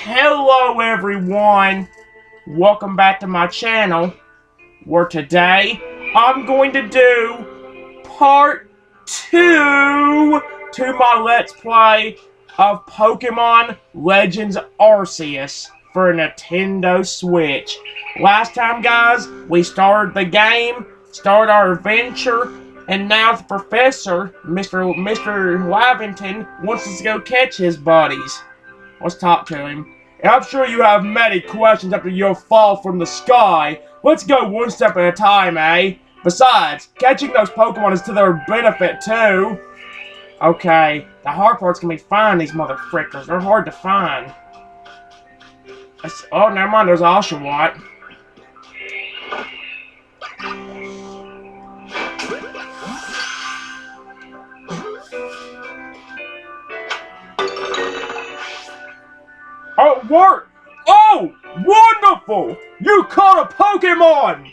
Hello everyone, welcome back to my channel, where today I'm going to do part 2 to my Let's Play of Pokemon Legends Arceus for Nintendo Switch. Last time guys, we started the game, started our adventure, and now the professor, Mr. Lavention, wants us to go catch his buddies. Let's talk to him. And I'm sure you have many questions after your fall from the sky. Let's go one step at a time, eh? Besides, catching those Pokemon is to their benefit, too. Okay, the hard part's gonna be finding these motherfrickers. They're hard to find. Oh, never mind, there's Oshawott. Oh, it worked! Oh, wonderful! You caught a Pokemon!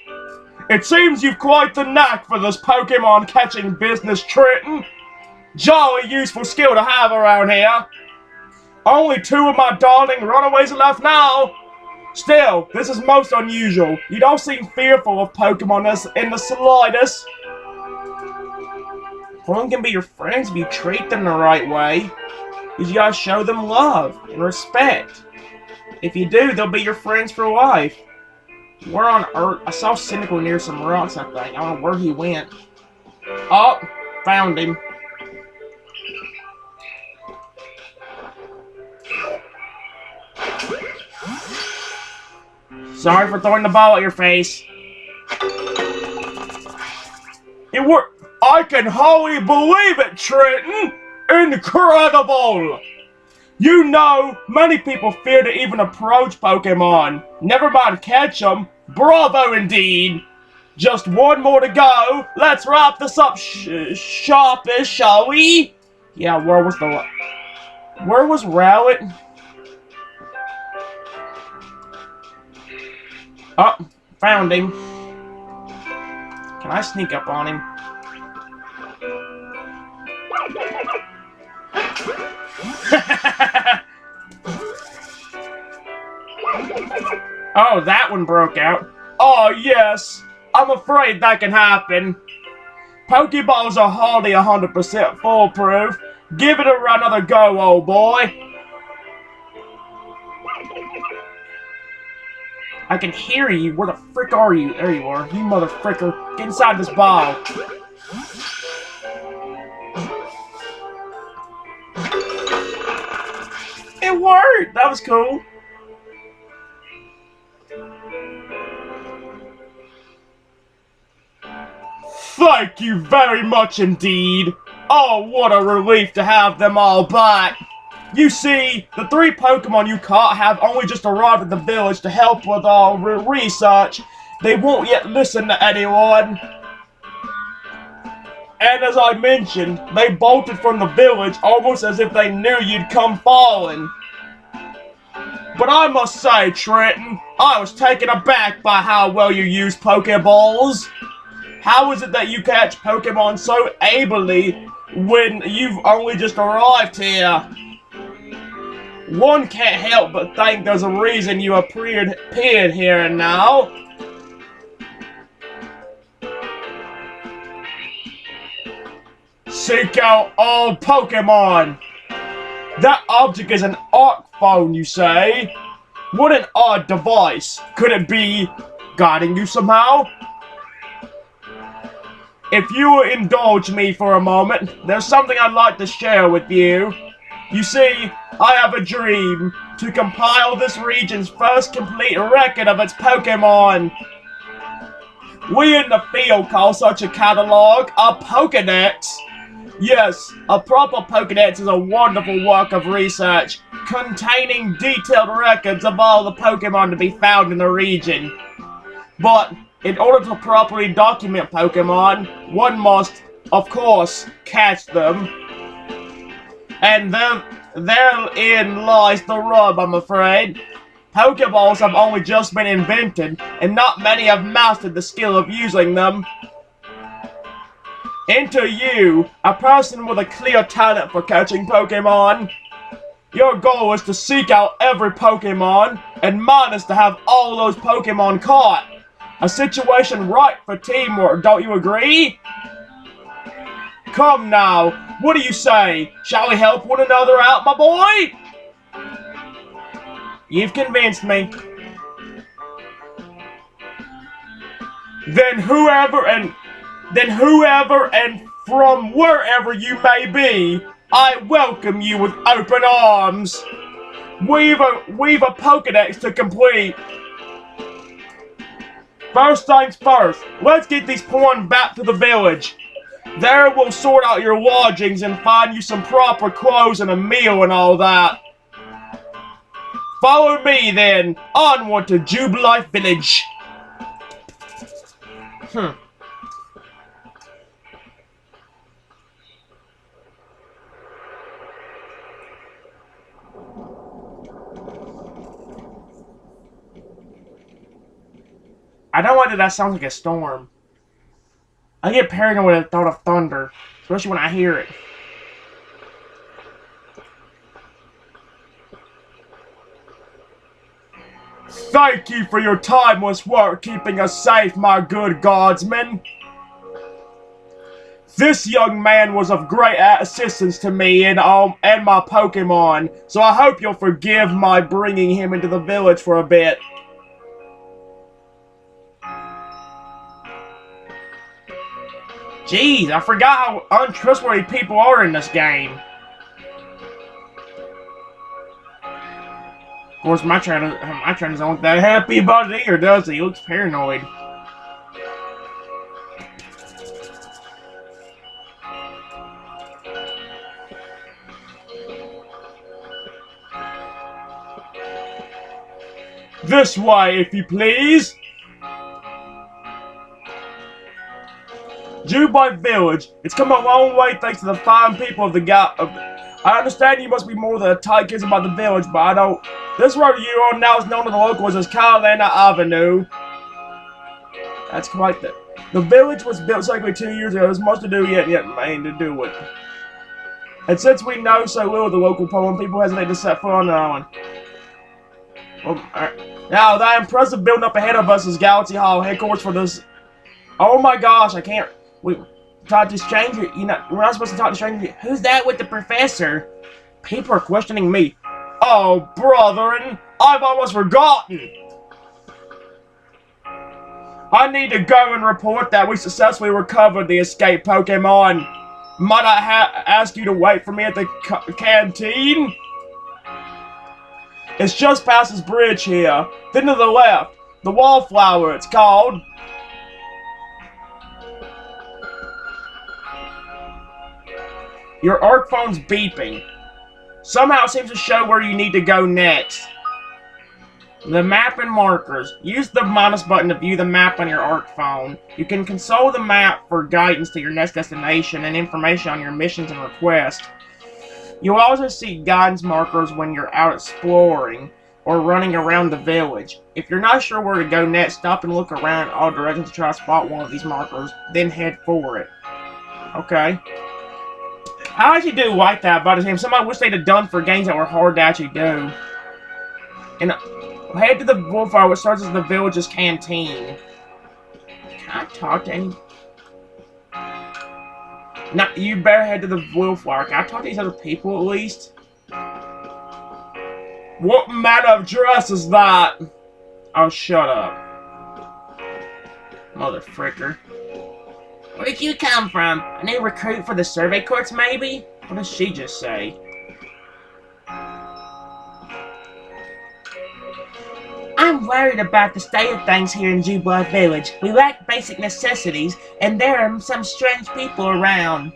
It seems you've quite the knack for this Pokemon catching business, Trenton. Jolly useful skill to have around here. Only 2 of my darling runaways are left now. Still, this is most unusual. You don't seem fearful of Pokemon in the slightest. One can be your friends if you treat them the right way. You gotta show them love and respect. If you do, they'll be your friends for life. Where on Earth? I saw Cynical near some rocks, I think. I don't know where he went. Oh, found him. Sorry for throwing the ball at your face. It worked. I can hardly believe it, Trenton. Incredible! You know, many people fear to even approach Pokemon. Never mind catch them. Bravo indeed! Just one more to go. Let's wrap this up sharpish, shall we? Yeah, where was Rowlet? Oh, found him. Can I sneak up on him? Oh, that one broke out. Oh, yes. I'm afraid that can happen. Pokeballs are hardly 100% foolproof. Give it another go, old boy. I can hear you. Where the frick are you? There you are. You motherfricker. Get inside this ball. It worked! That was cool. Thank you very much indeed. Oh, what a relief to have them all back. You see, the 3 Pokemon you caught have only just arrived at the village to help with all research. They won't yet listen to anyone. And as I mentioned, they bolted from the village almost as if they knew you'd come falling. But I must say, Trenton, I was taken aback by how well you use Pokeballs. How is it that you catch Pokemon so ably when you've only just arrived here? One can't help but think there's a reason you appeared here and now. Seek out all Pokemon! That object is an arc phone, you say? What an odd device. Could it be guiding you somehow? If you will indulge me for a moment, there's something I'd like to share with you. You see, I have a dream to compile this region's first complete record of its Pokemon. We in the field call such a catalog a Pokedex. Yes, a proper Pokedex is a wonderful work of research, containing detailed records of all the Pokemon to be found in the region. But in order to properly document Pokemon, one must, of course, catch them. And therein lies the rub, I'm afraid. Pokeballs have only just been invented, and not many have mastered the skill of using them. Enter you, a person with a clear talent for catching Pokemon. Your goal is to seek out every Pokemon, and mine is to have all those Pokemon caught. A situation ripe for teamwork, don't you agree? Come now, what do you say? Shall we help one another out, my boy? You've convinced me. Then whoever and from wherever you may be, I welcome you with open arms. We've a Pokedex to complete. First things first, let's get these porn back to the village. There we'll sort out your lodgings and find you some proper clothes and a meal and all that. Follow me then, onward to Jublife Village. I don't like that sounds like a storm. I get paranoid with the thought of thunder, especially when I hear it. Thank you for your timeless work keeping us safe, my good guardsmen. This young man was of great assistance to me and my Pokemon, so I hope you'll forgive my bringing him into the village for a bit. Jeez, I forgot how untrustworthy people are in this game. Of course, my trainer's not that happy about it either, does he? He looks paranoid. This way, if you please. Jublife Village. It's come a long way thanks to the fine people of the I understand you must be more than a tight kids about the village, but I don't. This road you're on now is known to the locals as Carolina Avenue. That's quite the village was built exactly 2 years ago. There's much to do yet nothing to do with. And since we know so little of the local Poland, people hesitate to set foot on their own. Well, now, that impressive building up ahead of us is Galaxy Hall, headquarters for this. Oh my gosh, I can't. We talked to stranger. You know, we're not supposed to talk to stranger. Who's that with the professor? People are questioning me. Oh, brethren, I've almost forgotten. I need to go and report that we successfully recovered the escaped Pokemon. Might I ask you to wait for me at the canteen? It's just past this bridge here. Then to the left. The Wallflower, it's called. Your ARC phone's beeping. Somehow it seems to show where you need to go next. The map and markers. Use the minus button to view the map on your ARC phone. You can consult the map for guidance to your next destination and information on your missions and requests. You'll also see guidance markers when you're out exploring or running around the village. If you're not sure where to go next, stop and look around in all directions to try to spot one of these markers, then head for it. Okay. I actually do like that about this game. Something I wish they'd have done for games that were hard to actually do. And head to the Wolfire, which starts as the village's canteen. Can I talk to any? No, you better head to the Wolfire. Can I talk to these other people at least? What manner of dress is that? Oh, shut up. Mother fricker. Where did you come from? A new recruit for the survey courts, maybe? What does she just say? I'm worried about the state of things here in Jublife Village. We lack basic necessities, and there are some strange people around.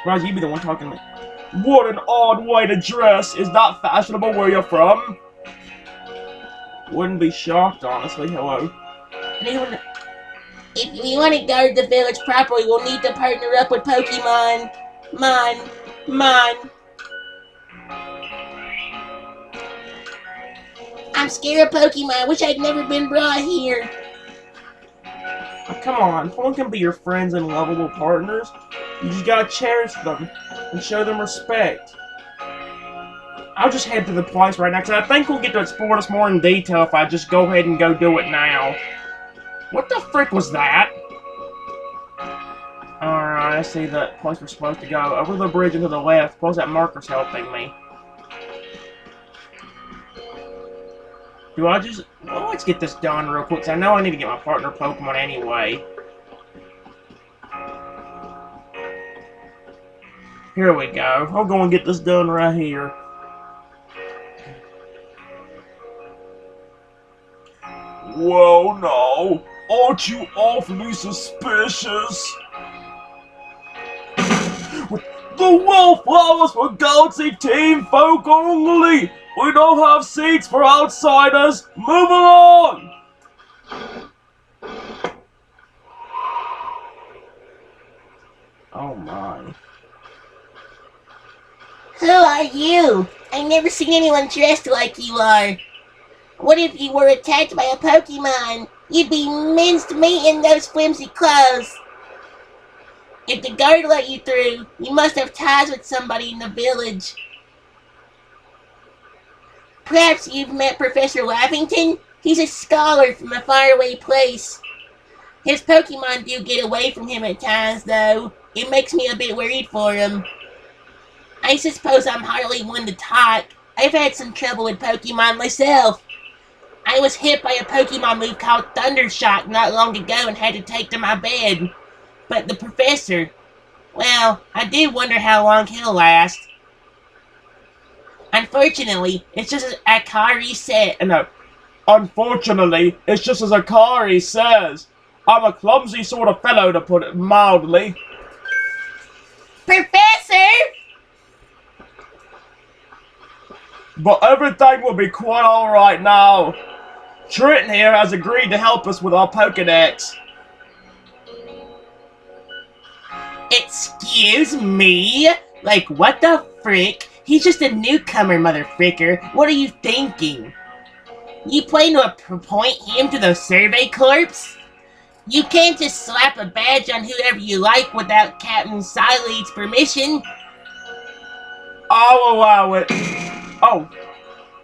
Roger, you be the one talking to me. What an odd way to dress. Is that fashionable where you're from? Wouldn't be shocked, honestly. Hello. If we want to guard the village properly, we'll need to partner up with Pokemon. I'm scared of Pokemon. Wish I'd never been brought here. Oh, come on. Pokemon can be your friends and lovable partners. You just gotta cherish them and show them respect. I'll just head to the place right now, because I think we'll get to explore this more in detail if I just go ahead and go do it now. What the frick was that? Alright, I see the place we're supposed to go. Over the bridge and to the left. Suppose that marker's helping me. Do I just... Well, let's get this done real quick, because I know I need to get my partner Pokemon anyway. Here we go. I'll go and get this done right here. Well, no. Aren't you awfully suspicious? The wallflowers for Galaxy Team Folk only! We don't have seats for outsiders! Move along! Oh my. Who are you? I've never seen anyone dressed like you are. What if you were attacked by a Pokemon? You'd be minced meat in those flimsy clothes. If the guard let you through, you must have ties with somebody in the village. Perhaps you've met Professor Lavention? He's a scholar from a faraway place. His Pokemon do get away from him at times, though. It makes me a bit worried for him. I suppose I'm hardly one to talk. I've had some trouble with Pokemon myself. I was hit by a Pokemon move called Thundershock not long ago and had to take to my bed. But the professor, well, I did wonder how long he'll last. Unfortunately, it's just as Akari said. No, unfortunately, it's just as Akari says. I'm a clumsy sort of fellow, to put it mildly. Professor! But everything will be quite alright now. Trenton here has agreed to help us with our Pokedex. Excuse me? Like, what the frick? He's just a newcomer, motherfricker. What are you thinking? You plan to appoint him to the Survey Corps? You can't just slap a badge on whoever you like without Captain Sileid's permission. I'll allow it. Oh.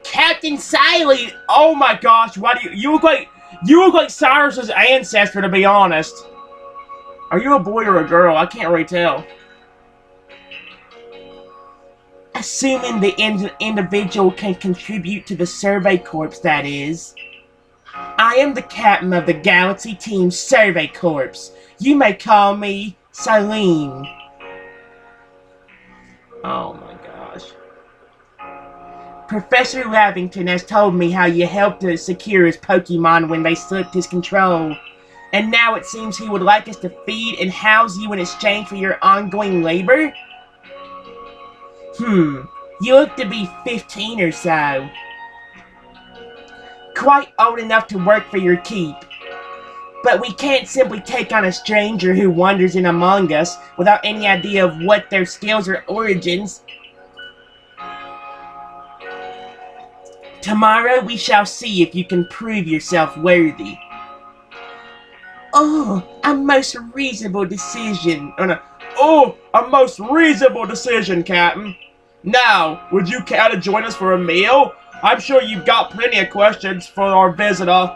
Captain Sileid! Oh my gosh, why do you look like Cyrus's ancestor, to be honest. Are you a boy or a girl? I can't really tell. Assuming the individual can contribute to the Survey Corps, that is. I am the captain of the Galaxy Team Survey Corps. You may call me Celine. Oh my gosh. Professor Lavention has told me how you helped to secure his Pokemon when they slipped his control. And now it seems he would like us to feed and house you in exchange for your ongoing labor? You look to be 15 or so. Quite old enough to work for your keep. But we can't simply take on a stranger who wanders in among us without any idea of what their skills or origins. Tomorrow we shall see if you can prove yourself worthy. Oh, a most reasonable decision. Oh, a most reasonable decision, Captain. Now, would you care to join us for a meal? I'm sure you've got plenty of questions for our visitor.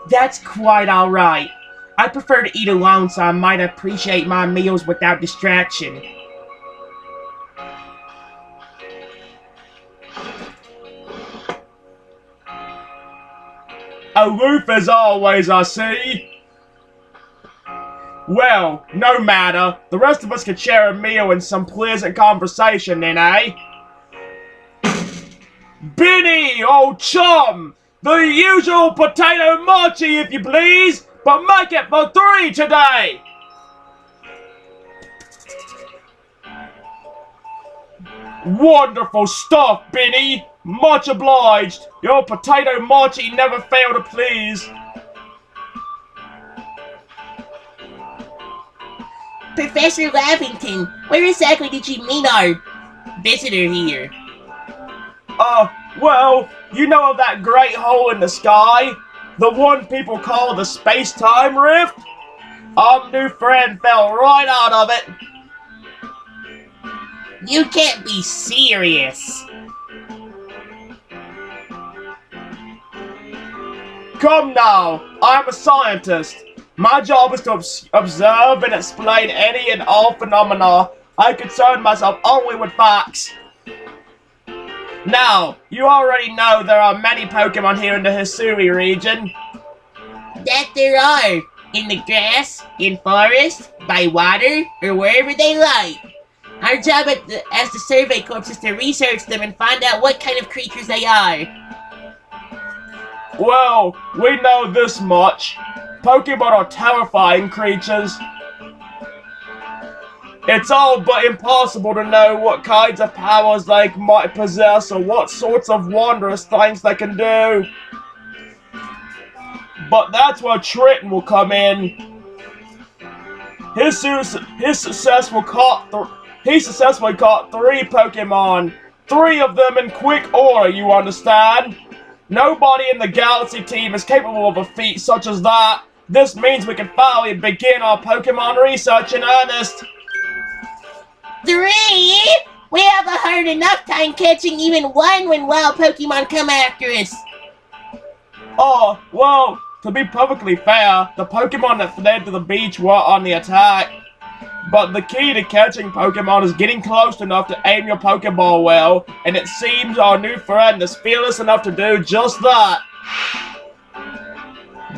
That's quite alright. I prefer to eat alone, so I might appreciate my meals without distraction. Aloof as always, I see. Well, no matter. The rest of us could share a meal and some pleasant conversation then, eh? Benny, old chum! The usual potato mochi, if you please, but make it for 3 today! Wonderful stuff, Benny! Much obliged. Your potato mochi never fail to please. Professor Lavention, where exactly did you meet our visitor here? Well, you know of that great hole in the sky? The one people call the space-time rift? Our new friend fell right out of it. You can't be serious. Come now, I'm a scientist. My job is to observe and explain any and all phenomena. I concern myself only with facts. Now, you already know there are many Pokemon here in the Hisui region. That there are. In the grass, in forest, by water, or wherever they like. Our job as the Survey Corps is to research them and find out what kind of creatures they are. Well, we know this much. Pokemon are terrifying creatures. It's all but impossible to know what kinds of powers they might possess or what sorts of wondrous things they can do. But that's where Trenton will come in. He successfully caught 3 Pokemon. 3 of them in quick order, you understand? Nobody in the Galaxy team is capable of a feat such as that. This means we can finally begin our Pokemon research in earnest. 3? We have a hard enough time catching even one when wild Pokemon come after us. Oh, well, to be perfectly fair, the Pokemon that fled to the beach were on the attack. But the key to catching Pokemon is getting close enough to aim your Pokeball well, and it seems our new friend is fearless enough to do just that.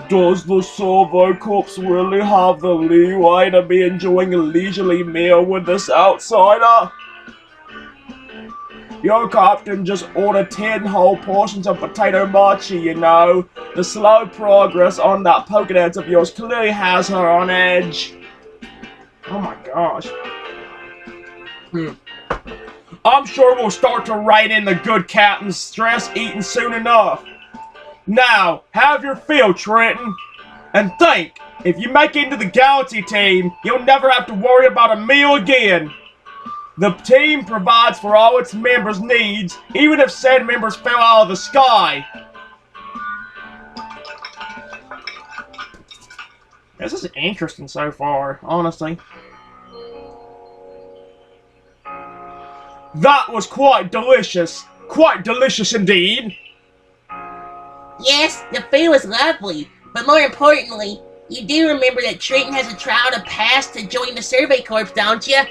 Does the Survey Corps really have the leeway to be enjoying a leisurely meal with this outsider? Your captain just ordered 10 whole portions of potato mochi, you know. The slow progress on that Pokédex of yours clearly has her on edge. Oh my gosh. I'm sure we'll start to write in the good captain's stress eating soon enough. Now, have your fill, Trenton. And think, if you make it into the Galaxy team, you'll never have to worry about a meal again. The team provides for all its members' needs, even if said members fell out of the sky. This is interesting so far, honestly. That was quite delicious. Quite delicious indeed. Yes, the food was lovely, but more importantly, you do remember that Trenton has a trial to pass to join the Survey Corps, don't you?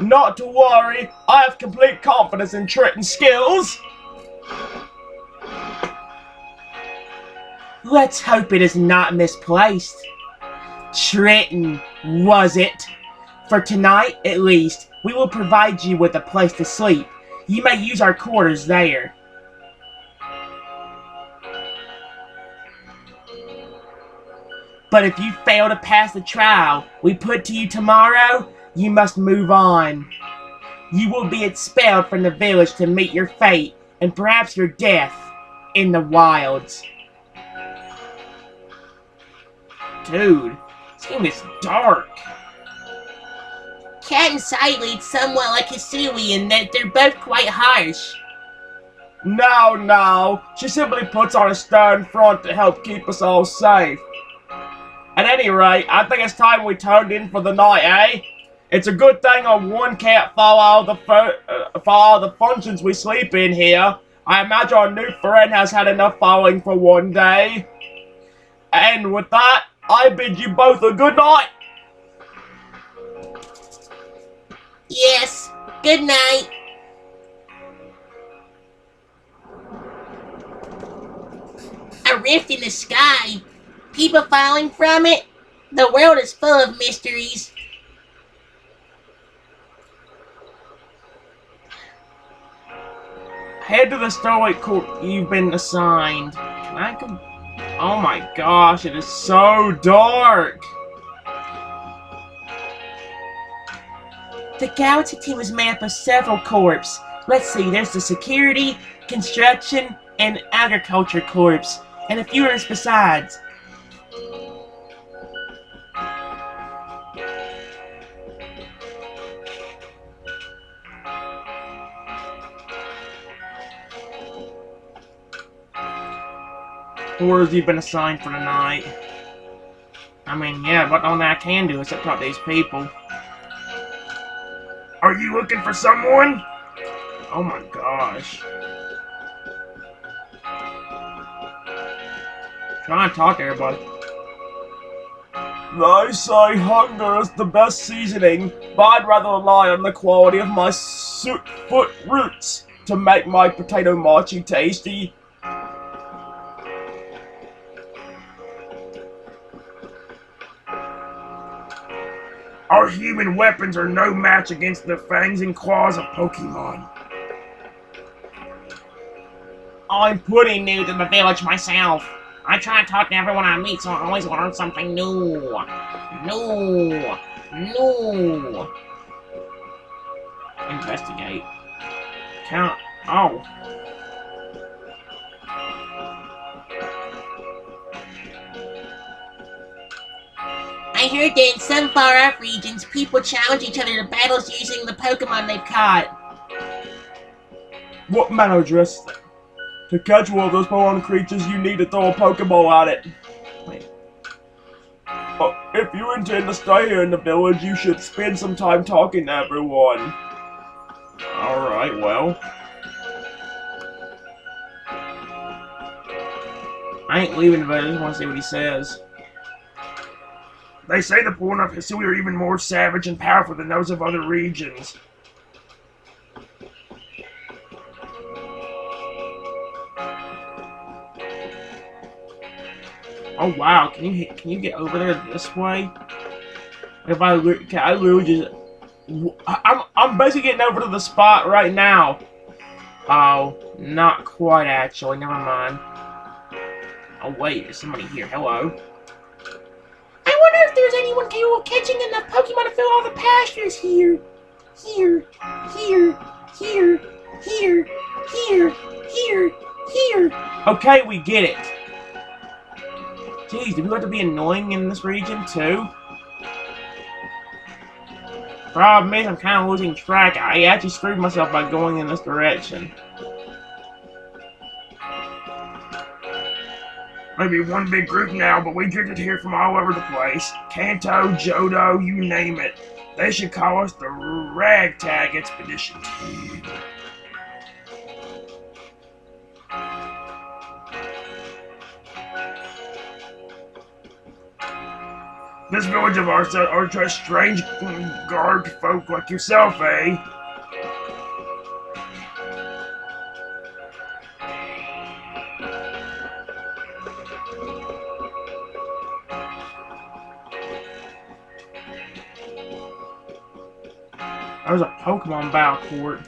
Not to worry, I have complete confidence in Trenton's skills. Let's hope it is not misplaced. Trenton, was it? For tonight, at least, we will provide you with a place to sleep. You may use our quarters there. But if you fail to pass the trial we put to you tomorrow, you must move on. You will be expelled from the village to meet your fate, and perhaps your death, in the wilds. Dude, this game is dark. Cat and Side lead somewhat like Hisui in that they're both quite harsh. No, she simply puts on a stern front to help keep us all safe. At any rate, I think it's time we turned in for the night, eh? It's a good thing one can't follow the functions we sleep in here. I imagine our new friend has had enough following for one day. And with that, I bid you both a good night. Yes, good night. A rift in the sky. People falling from it. The world is full of mysteries. Head to the Starlight Court you've been assigned. Can I come? Oh my gosh, it is so dark. The Galaxy team is made up of several corps. Let's see, there's the Security, Construction, and Agriculture Corps, and a few others besides. Or have you been assigned for the night? I mean, yeah, but only I can do except talk to these people. Are you looking for someone? Oh my gosh. Try and talk to everybody. They say hunger is the best seasoning, but I'd rather rely on the quality of my foot roots to make my potato mochi tasty. Our human weapons are no match against the fangs and claws of Pokemon. I'm pretty new to the village myself. I try to talk to everyone I meet, so I always learn something new. New. Investigate. Count. Oh. I heard that in some far-off regions, people challenge each other to battles using the Pokemon they've caught. What manner dress? To catch one of those Pokemon creatures, you need to throw a Pokeball at it. Wait. If you intend to stay here in the village, you should spend some time talking to everyone. Alright, well. I ain't leaving, but I just want to see what he says. They say the Pokemon of Hisui are even more savage and powerful than those of other regions. Oh wow, can you get over there this way? If I literally just I'm basically getting over to the spot right now. Oh, not quite actually. Never mind. Oh wait, there's somebody here. Hello. I wonder if there's anyone capable of catching enough Pokemon to fill all the pastures here. Here. Okay, we get it. Jeez, do we have to be annoying in this region too? Problem is, I'm kind of losing track. I actually screwed myself by going in this direction. Maybe one big group now, but we drifted here from all over the place. Kanto, Johto, you name it. They should call us the Ragtag Expedition Team. This village of ours are just strange garbed folk like yourself, eh? There's a Pokemon battle court.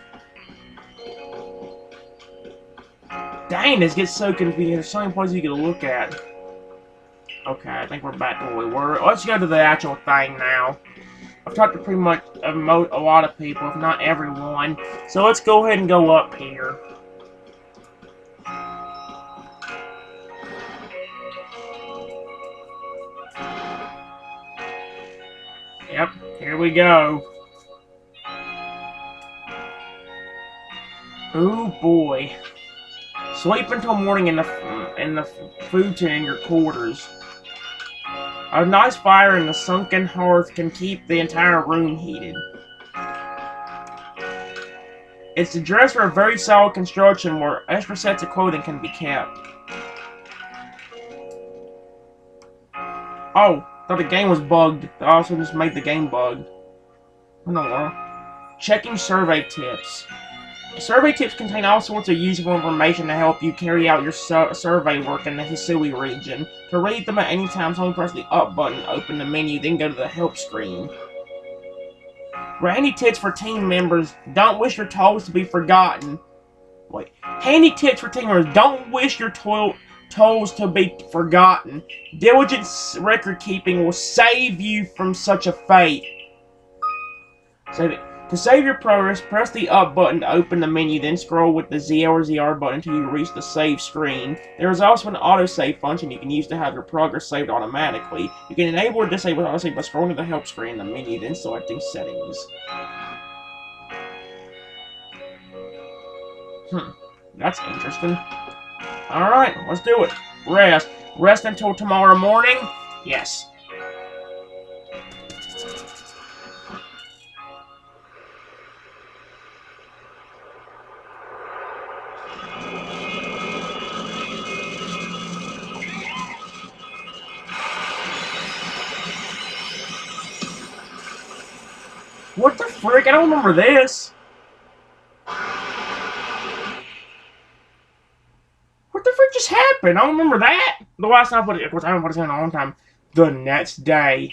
Dang, this gets so confusing. There's so many places you can look at. Okay, I think we're back to where we were. Let's go to the actual thing now. I've talked to pretty much a lot of people, if not everyone. So let's go ahead and go up here. Yep, here we go. Oh boy. Sleep until morning in the food tin in your quarters. A nice fire in the sunken hearth can keep the entire room heated. It's the dress for a very solid construction where extra sets of clothing can be kept. Oh, thought the game was bugged. I also just made the game bug. I don't know. Checking survey tips. Survey tips contain all sorts of useful information to help you carry out your survey work in the Hisui region. To read them at any time, simply press the up button, open the menu, then go to the help screen. Handy tips for team members. Don't wish your tolls to be forgotten. Wait. Handy tips for team members. Don't wish your tolls to be forgotten. Diligent record keeping will save you from such a fate. Save it. To save your progress, press the up button to open the menu, then scroll with the Z or ZR button until you reach the save screen. There is also an autosave function you can use to have your progress saved automatically. You can enable or disable autosave by scrolling to the help screen in the menu, then selecting settings. That's interesting. Alright, let's do it. Rest. Rest until tomorrow morning? Yes. What the frick? I don't remember this. What the frick just happened? I don't remember that. The last time I put it, of course, I haven't put it in a long time. The next day.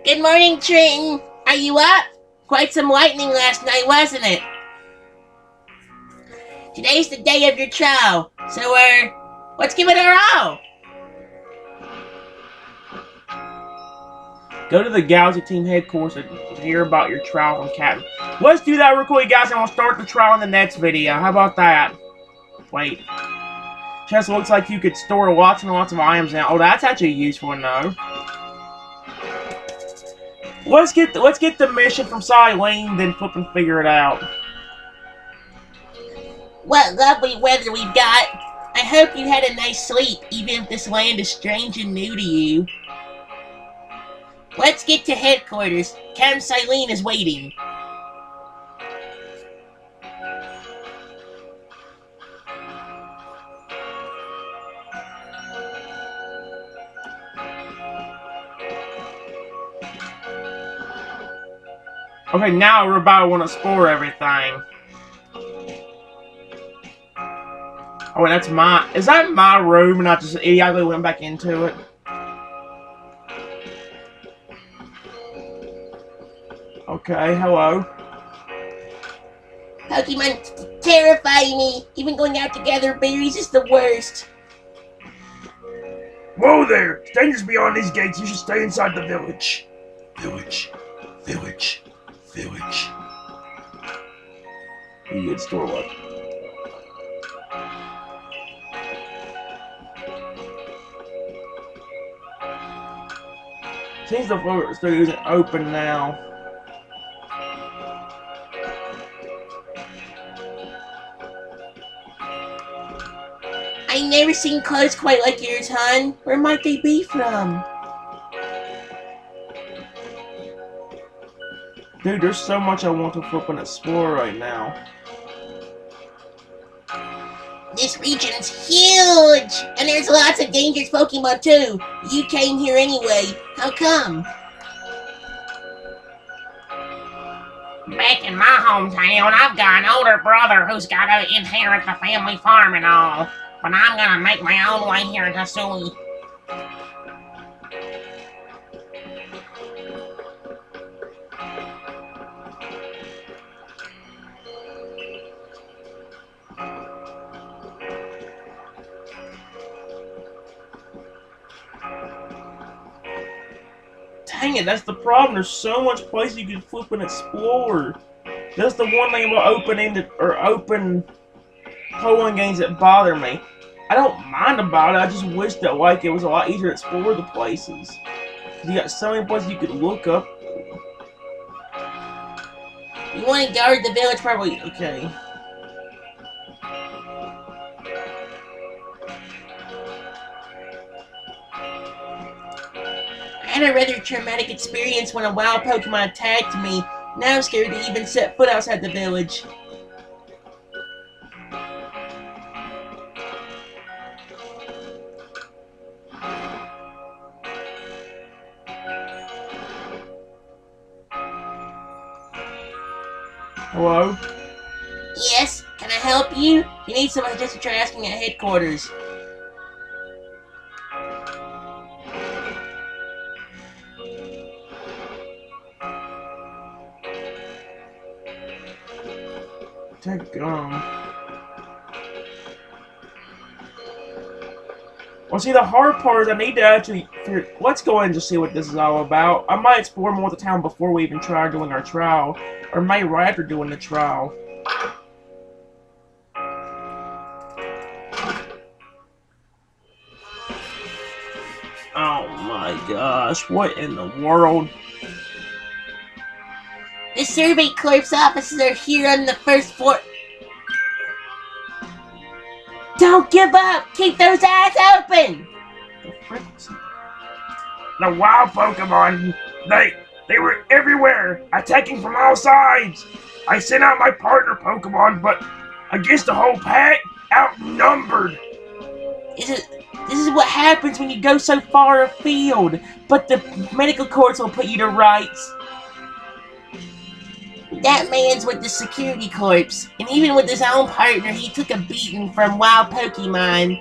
Good morning, Trenton. Are you up? Quite some lightning last night, wasn't it? Today's the day of your trial, so let's give it our all. Go to the Galaxy Team headquarters to hear about your trial from Captain. Let's do that real quick, guys, and we'll start the trial in the next video. How about that? Wait. Chest looks like you could store lots and lots of items in. Oh, that's actually useful to know. Let's get the mission from Silene, then flip and figure it out. What lovely weather we've got. I hope you had a nice sleep, even if this land is strange and new to you. Let's get to headquarters. Captain Silene is waiting. Okay, now we're about to want to explore everything. Oh, wait, that's my... Is that my room and I just idiotically went back into it? Okay, hello. Pokemon terrify me. Even going out to gather berries is the worst. Whoa there! It's dangerous beyond these gates. You should stay inside the village. Village. Village. Village. You get store what? Seems the floor isn't open now. I never seen clothes quite like yours, hon. Where might they be from? Dude, there's so much I want to flip and explore right now. This region's huge! And there's lots of dangerous Pokemon too. You came here anyway. How come? Back in my hometown, I've got an older brother who's got to inherit the family farm and all. But I'm gonna make my own way here in Hisui. Dang it, that's the problem. There's so much place you can flip and explore. That's the one thing about open polling games that bother me. I don't mind about it, I just wish that like it was a lot easier to explore the places. You got so many places you could look up. You want to guard the village, probably. Okay. I had a rather traumatic experience when a wild Pokemon attacked me. Now I'm scared to even set foot outside the village. Hello? Yes, can I help you? You need someone just to try asking at headquarters. Take Well, see, the hard part is I need to actually figure... Let's go ahead and just see what this is all about. I might explore more of the town before we even try doing our trial. Or maybe right after doing the trial. Oh my gosh, what in the world? The Survey Corps officers are here on the first floor. Don't give up! Keep those eyes open! The frick? The wild Pokemon, they were everywhere, attacking from all sides. I sent out my partner Pokemon, but against the whole pack, outnumbered. Is it This is what happens when you go so far afield. But the medical courts will put you to rights. That man's with the security corps, and even with his own partner, he took a beating from wild Pokemon.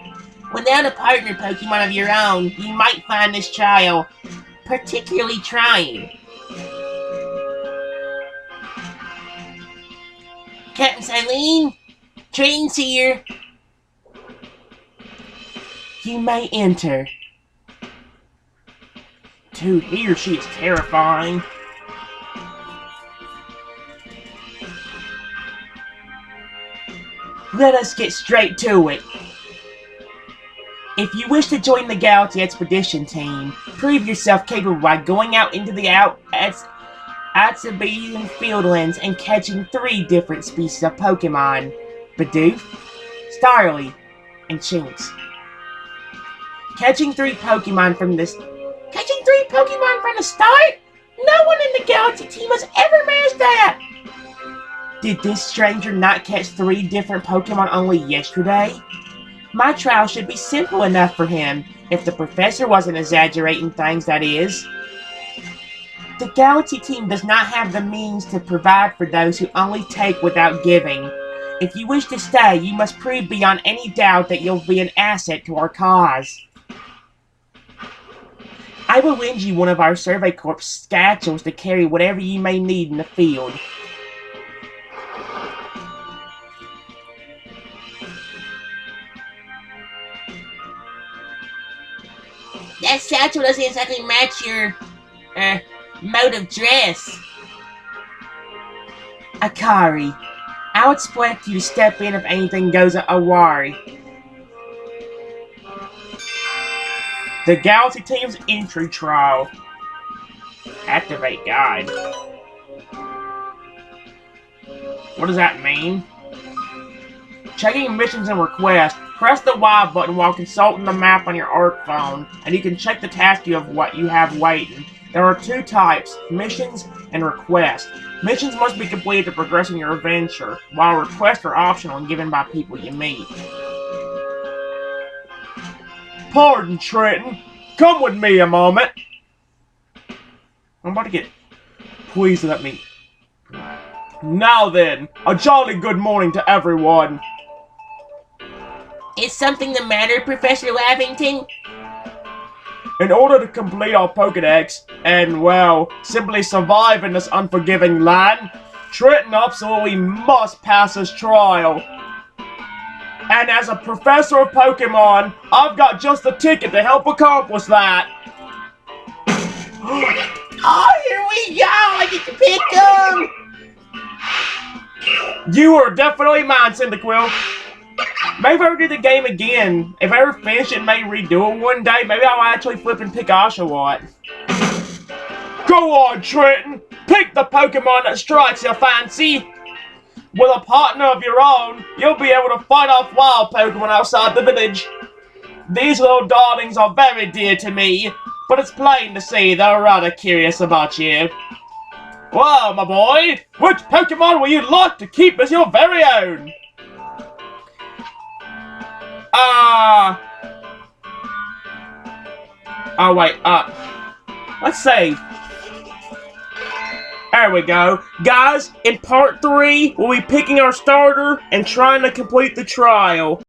Without a partner Pokemon of your own, you might find this trial particularly trying. Captain Silene, Train's here. You may enter. Dude, he or she is terrifying. Let us get straight to it. If you wish to join the Galaxy Expedition team, prove yourself capable by going out into the Atsabadian Fieldlands and catching 3 different species of Pokemon: Bidoof, Starly, and Chinks. Catching 3 Pokemon from the start? No one in the Galaxy team has ever managed that! Did this stranger not catch 3 different Pokemon only yesterday? My trial should be simple enough for him, if the professor wasn't exaggerating things, that is. The Galaxy team does not have the means to provide for those who only take without giving. If you wish to stay, you must prove beyond any doubt that you'll be an asset to our cause. I will lend you one of our Survey Corps satchels to carry whatever you may need in the field. That satchel doesn't exactly match your, mode of dress. Akari, I'll expect you to step in if anything goes awry. The Galaxy Team's entry trial. Activate guide. What does that mean? Checking missions and requests. Press the Y button while consulting the map on your ARC phone, and you can check the task of what you have waiting. There are 2 types, missions and requests. Missions must be completed to progress in your adventure, while requests are optional and given by people you meet. Pardon, Trenton. Come with me a moment. I'm about to get... Please let me... Now then, a jolly good morning to everyone. Is something the matter, Professor Lavington? In order to complete our Pokedex, and, well, simply survive in this unforgiving land, Trenton absolutely must pass his trial. And as a professor of Pokemon, I've got just the ticket to help accomplish that. Oh, here we go! I get to pick them! You are definitely mine, Cyndaquil. Maybe if I ever do the game again, if I ever finish it and may redo it one day, maybe I'll actually flip and pick Oshawott. Go on, Trenton! Pick the Pokemon that strikes your fancy! With a partner of your own, you'll be able to fight off wild Pokemon outside the village. These little darlings are very dear to me, but it's plain to see they're rather curious about you. Well, my boy, which Pokemon will you like to keep as your very own? Oh wait, let's save. There we go. Guys, in part 3, we'll be picking our starter and trying to complete the trial.